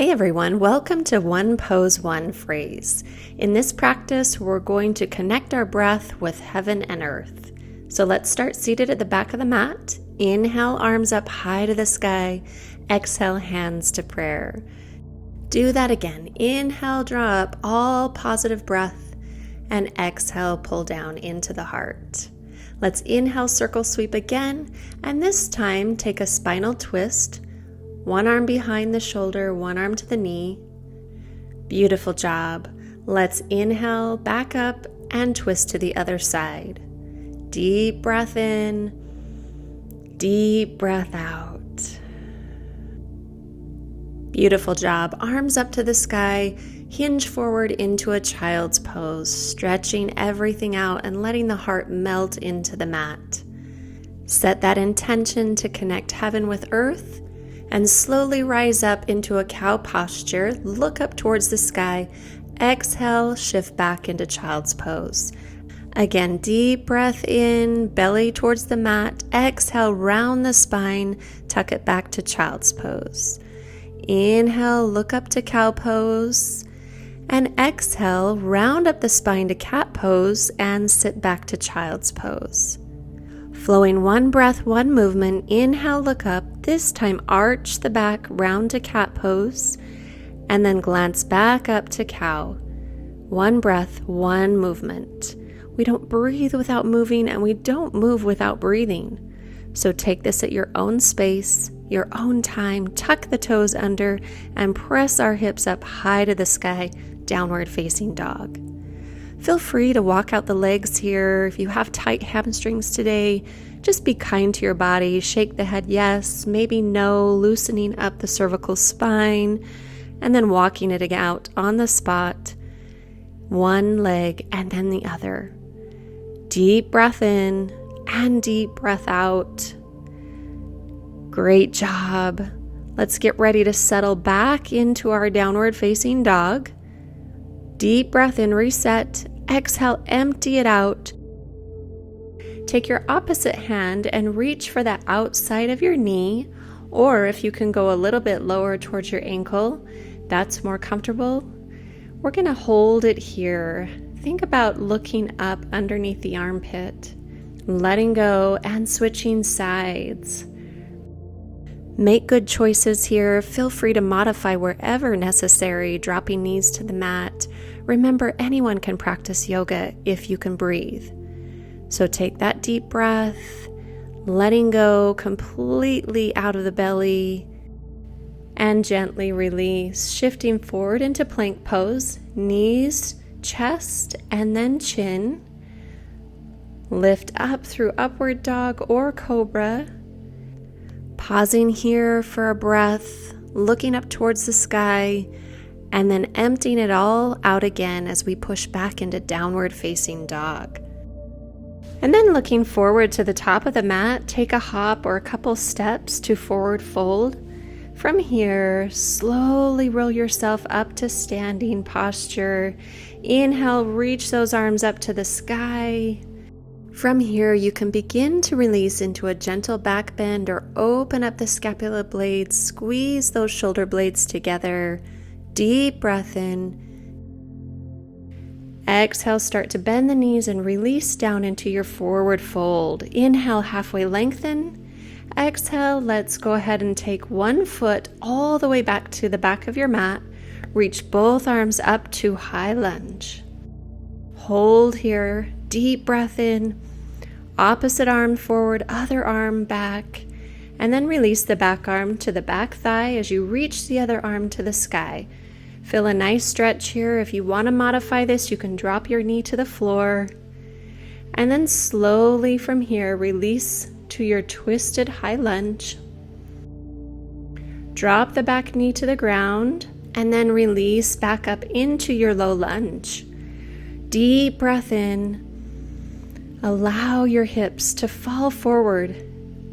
Hey everyone, welcome to One Pose, One Phrase. In this practice, we're going to connect our breath with heaven and earth. So let's start seated at the back of the mat. Inhale, arms up high to the sky. Exhale, hands to prayer. Do that again. Inhale, draw up all positive breath, and exhale, pull down into the heart. Let's inhale, circle sweep again, and this time take a spinal twist. One arm behind the shoulder, one arm to the knee. Beautiful job. Let's inhale, back up, and twist to the other side. Deep breath in, deep breath out. Beautiful job. Arms up to the sky, hinge forward into a child's pose, stretching everything out and letting the heart melt into the mat. Set that intention to connect heaven with earth, and slowly rise up into a cow posture. Look up towards the sky. Exhale, shift back into child's pose. Again, deep breath in, belly towards the mat. Exhale, round the spine, tuck it back to child's pose. Inhale, look up to cow pose. And exhale, round up the spine to cat pose and sit back to child's pose. Flowing one breath, one movement. Inhale, look up. This time arch the back, round to cat pose, and then glance back up to cow. One breath, one movement. We don't breathe without moving, and we don't move without breathing. So take this at your own space, your own time. Tuck the toes under and press our hips up high to the sky, downward facing dog. Feel free to walk out the legs here. If you have tight hamstrings today, just be kind to your body. Shake the head yes, maybe no, loosening up the cervical spine, and then walking it out on the spot. One leg and then the other. Deep breath in and deep breath out. Great job. Let's get ready to settle back into our downward facing dog. Deep breath in, reset. Exhale, empty it out. Take your opposite hand and reach for the outside of your knee, or if you can go a little bit lower towards your ankle, that's more comfortable. We're going to hold it here. Think about looking up underneath the armpit, letting go and switching sides. Make good choices here. Feel free to modify wherever necessary, dropping knees to the mat. Remember, anyone can practice yoga if you can breathe. So take that deep breath, letting go completely out of the belly, and gently release, shifting forward into plank pose, knees, chest, and then chin. Lift up through upward dog or cobra. Pausing here for a breath, looking up towards the sky, and then emptying it all out again as we push back into downward facing dog. And then looking forward to the top of the mat, take a hop or a couple steps to forward fold. From here, slowly roll yourself up to standing posture. Inhale, reach those arms up to the sky. From here, you can begin to release into a gentle back bend or open up the scapula blades, squeeze those shoulder blades together. Deep breath in. Exhale, start to bend the knees and release down into your forward fold. Inhale, halfway lengthen. Exhale, let's go ahead and take one foot all the way back to the back of your mat. Reach both arms up to high lunge. Hold here. Deep breath in. Opposite arm forward, other arm back. And then release the back arm to the back thigh as you reach the other arm to the sky. Feel a nice stretch here. If you want to modify this, you can drop your knee to the floor. And then slowly from here, release to your twisted high lunge. Drop the back knee to the ground, and then release back up into your low lunge. Deep breath in. Allow your hips to fall forward.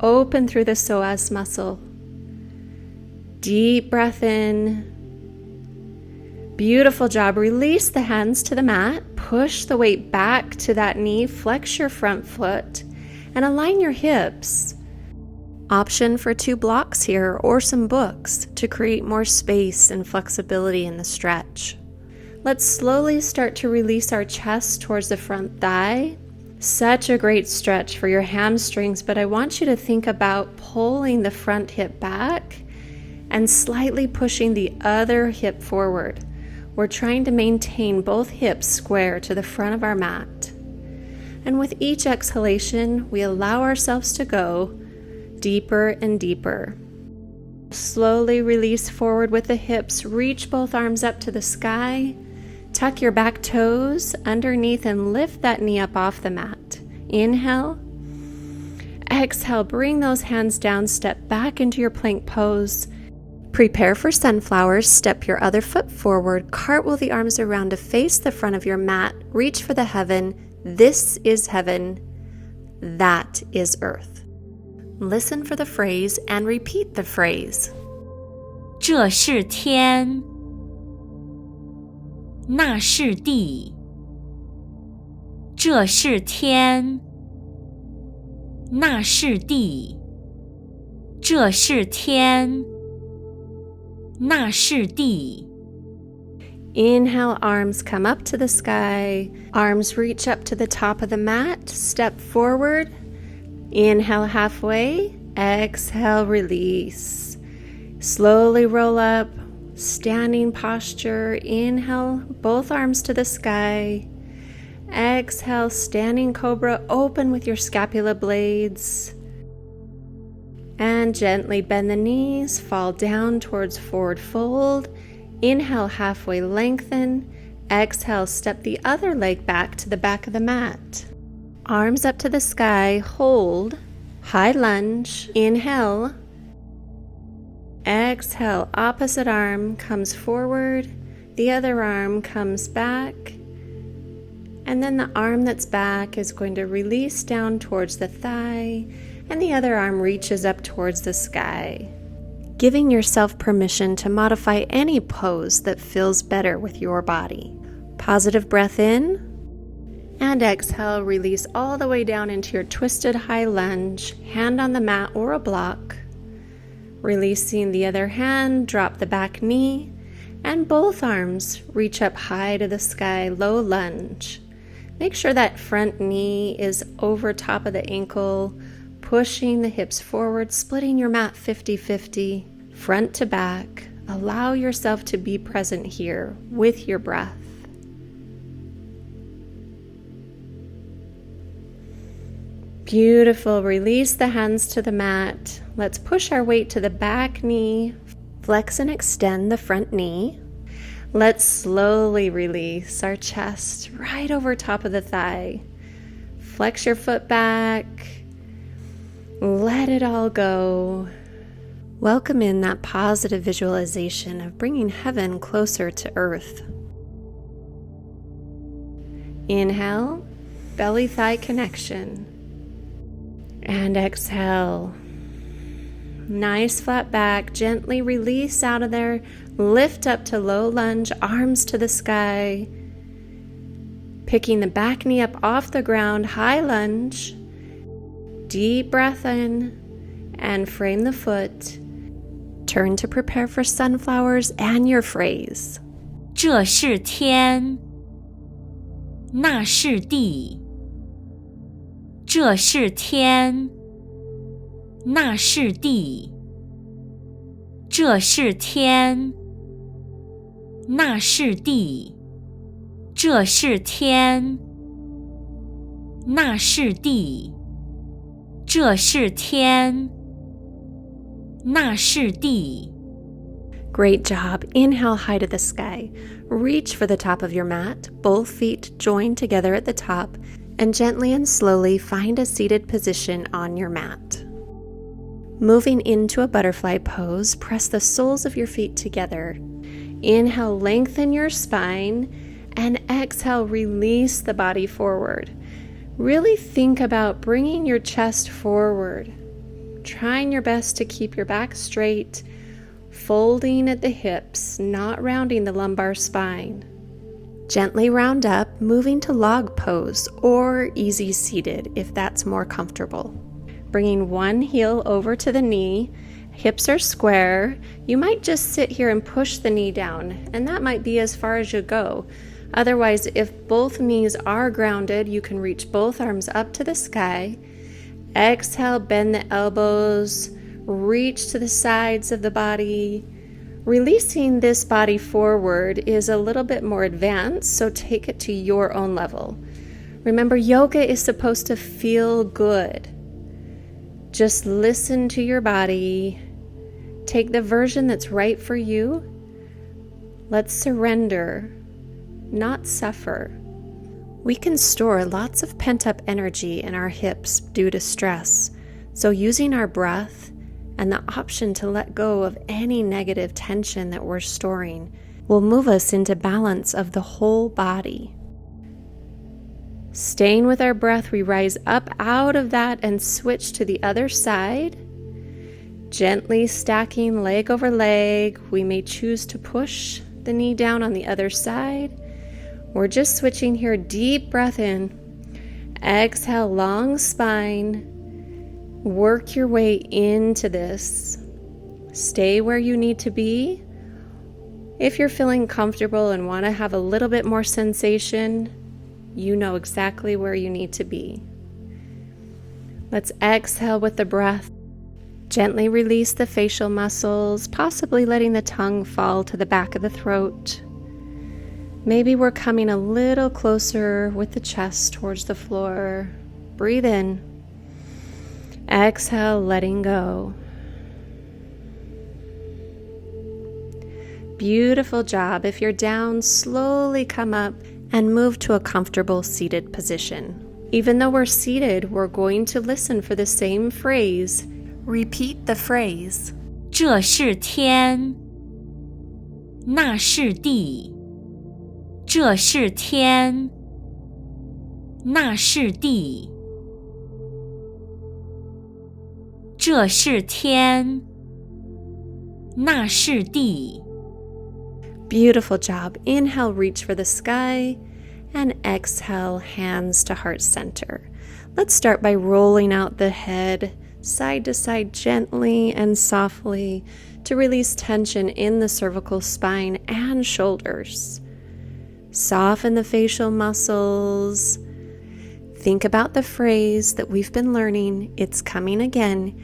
Open through the psoas muscle. Deep breath in. Beautiful job. Release the hands to the mat. Push the weight back to that knee. Flex your front foot and align your hips. Option for 2 blocks here or some books to create more space and flexibility in the stretch. Let's slowly start to release our chest towards the front thigh. Such a great stretch for your hamstrings, but I want you to think about pulling the front hip back and slightly pushing the other hip forward. We're trying to maintain both hips square to the front of our mat. And with each exhalation, we allow ourselves to go deeper and deeper. Slowly release forward with the hips. Reach both arms up to the sky. Tuck your back toes underneath and lift that knee up off the mat. Inhale. Exhale, bring those hands down, step back into your plank pose. Prepare for sunflowers, step your other foot forward, cartwheel the arms around to face the front of your mat, reach for the heaven. This is heaven, that is earth. Listen for the phrase and repeat the phrase. 这是天，那是地。这是天，那是地。这是天，那是地。 Inhale, arms come up to the sky. Arms reach up to the top of the mat. Step forward. Inhale halfway. Exhale, release. Slowly roll up. Standing posture. Inhale, both arms to the sky. Exhale, standing cobra. Open with your scapula blades. And gently bend the knees. Fall down towards forward fold. Inhale, halfway lengthen. Exhale, step the other leg back to the back of the mat. Arms up to the sky, hold. High lunge. Inhale. Exhale, opposite arm comes forward. The other arm comes back. And then the arm that's back is going to release down towards the thigh. And the other arm reaches up towards the sky. Giving yourself permission to modify any pose that feels better with your body. Positive breath in, and exhale, release all the way down into your twisted high lunge, hand on the mat or a block. Releasing the other hand, drop the back knee, and both arms reach up high to the sky, low lunge. Make sure that front knee is over top of the ankle, pushing the hips forward, splitting your mat 50-50. Front to back, allow yourself to be present here with your breath. Beautiful. Release the hands to the mat. Let's push our weight to the back knee. Flex and extend the front knee. Let's slowly release our chest right over top of the thigh. Flex your foot back. Let it all go. Welcome in that positive visualization of bringing heaven closer to earth. Inhale, belly-thigh connection. And exhale. Nice flat back. Gently release out of there. Lift up to low lunge, arms to the sky. Picking the back knee up off the ground, high lunge. Deep breath in and frame the foot. Turn to prepare for sunflowers and your phrase. 这是天，那是地。这是天，那是地。这是天，那是地。这是天，那是地。这是天，那是地。 Great job. Inhale high to the sky. Reach for the top of your mat. Both feet join together at the top. And gently and slowly find a seated position on your mat. Moving into a butterfly pose, press the soles of your feet together. Inhale, lengthen your spine, and exhale, release the body forward. Really think about bringing your chest forward, trying your best to keep your back straight, folding at the hips, not rounding the lumbar spine. Gently round up, moving to log pose or easy seated if that's more comfortable. bringing one heel over to the knee. Hips are square. You might just sit here and push the knee down, and that might be as far as you go. Otherwise, if both knees are grounded, you can reach both arms up to the sky. Exhale, bend the elbows, reach to the sides of the body. Releasing this body forward is a little bit more advanced, so take it to your own level. Remember, yoga is supposed to feel good. Just listen to your body. Take the version that's right for you. Let's surrender, not suffer. We can store lots of pent-up energy in our hips due to stress, so using our breath and the option to let go of any negative tension that we're storing will move us into balance of the whole body. Staying with our breath, we rise up out of that and switch to the other side. Gently stacking leg over leg, we may choose to push the knee down on the other side. We're just switching here. Deep breath in. Exhale, long spine. Work your way into this. Stay where you need to be. If you're feeling comfortable and want to have a little bit more sensation, you know exactly where you need to be. Let's exhale with the breath. Gently release the facial muscles, possibly letting the tongue fall to the back of the throat. Maybe we're coming a little closer with the chest towards the floor. Breathe in. Exhale, letting go. Beautiful job. If you're down, slowly come up and move to a comfortable seated position. Even though we're seated, we're going to listen for the same phrase. Repeat the phrase. 这是天，那是地。这是天，那是地。这是天，那是地。 Beautiful job. Inhale, reach for the sky, and exhale, hands to heart center. Let's start by rolling out the head side to side gently and softly to release tension in the cervical spine and shoulders. Soften the facial muscles. Think about the phrase that we've been learning. It's coming again.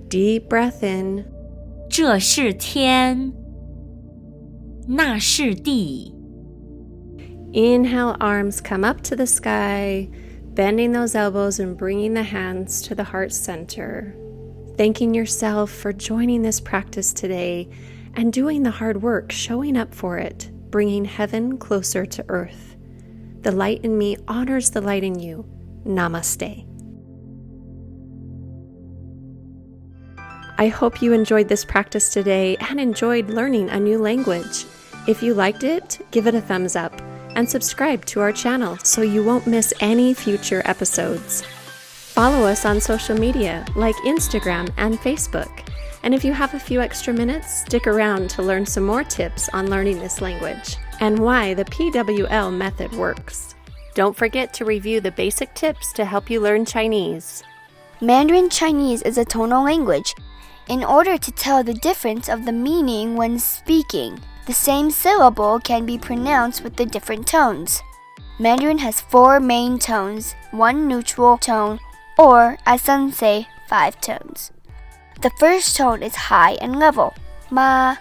Deep breath in. 这是天，那是地。 Inhale, arms come up to the sky, bending those elbows and bringing the hands to the heart center. Thanking yourself for joining this practice today and doing the hard work, showing up for it, bringing heaven closer to earth. The light in me honors the light in you. Namaste. I hope you enjoyed this practice today and enjoyed learning a new language. If you liked it, give it a thumbs up and subscribe to our channel so you won't miss any future episodes. Follow us on social media like Instagram and Facebook. And if you have a few extra minutes, stick around to learn some more tips on learning this language and why the PWL method works. Don't forget to review the basic tips to help you learn Chinese. Mandarin Chinese is a tonal language. In order to tell the difference of the meaning when speaking, the same syllable can be pronounced with the different tones. Mandarin has 4 main tones, 1 neutral tone, or, as some say, 5 tones. The first tone is high and level, ma.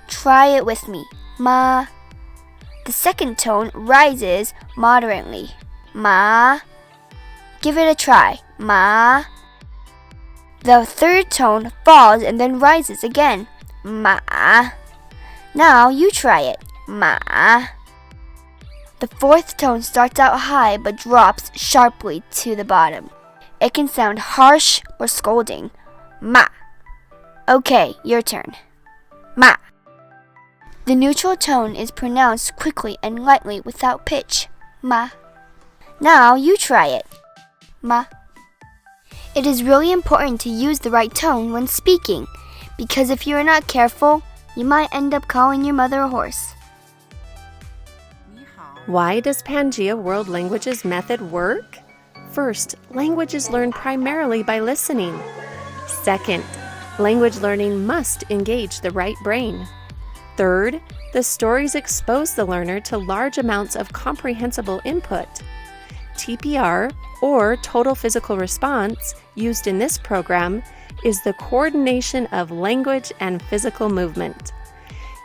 Try it with me, ma. The second tone rises moderately, ma. Give it a try, ma. The third tone falls and then rises again, ma. Now you try it, ma. The fourth tone starts out high but drops sharply to the bottom. It can sound harsh or scolding, ma. Okay, your turn, ma. The neutral tone is pronounced quickly and lightly without pitch, ma. Now you try it, ma. It is really important to use the right tone when speaking, because if you are not careful, you might end up calling your mother a horse. Why does Pangaea World Languages method work? First, language is learned primarily by listening. Second, language learning must engage the right brain. Third, the stories expose the learner to large amounts of comprehensible input. TPR, or Total Physical Response, used in this program, is the coordination of language and physical movement.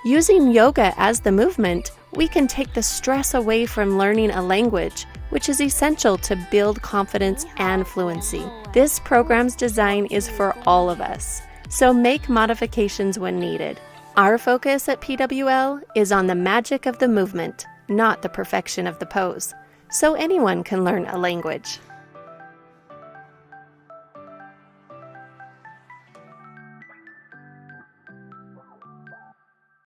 Using yoga as the movement, we can take the stress away from learning a language, which is essential to build confidence and fluency. This program's design is for all of us, so make modifications when needed. Our focus at PWL is on the magic of the movement, not the perfection of the pose, so anyone can learn a language.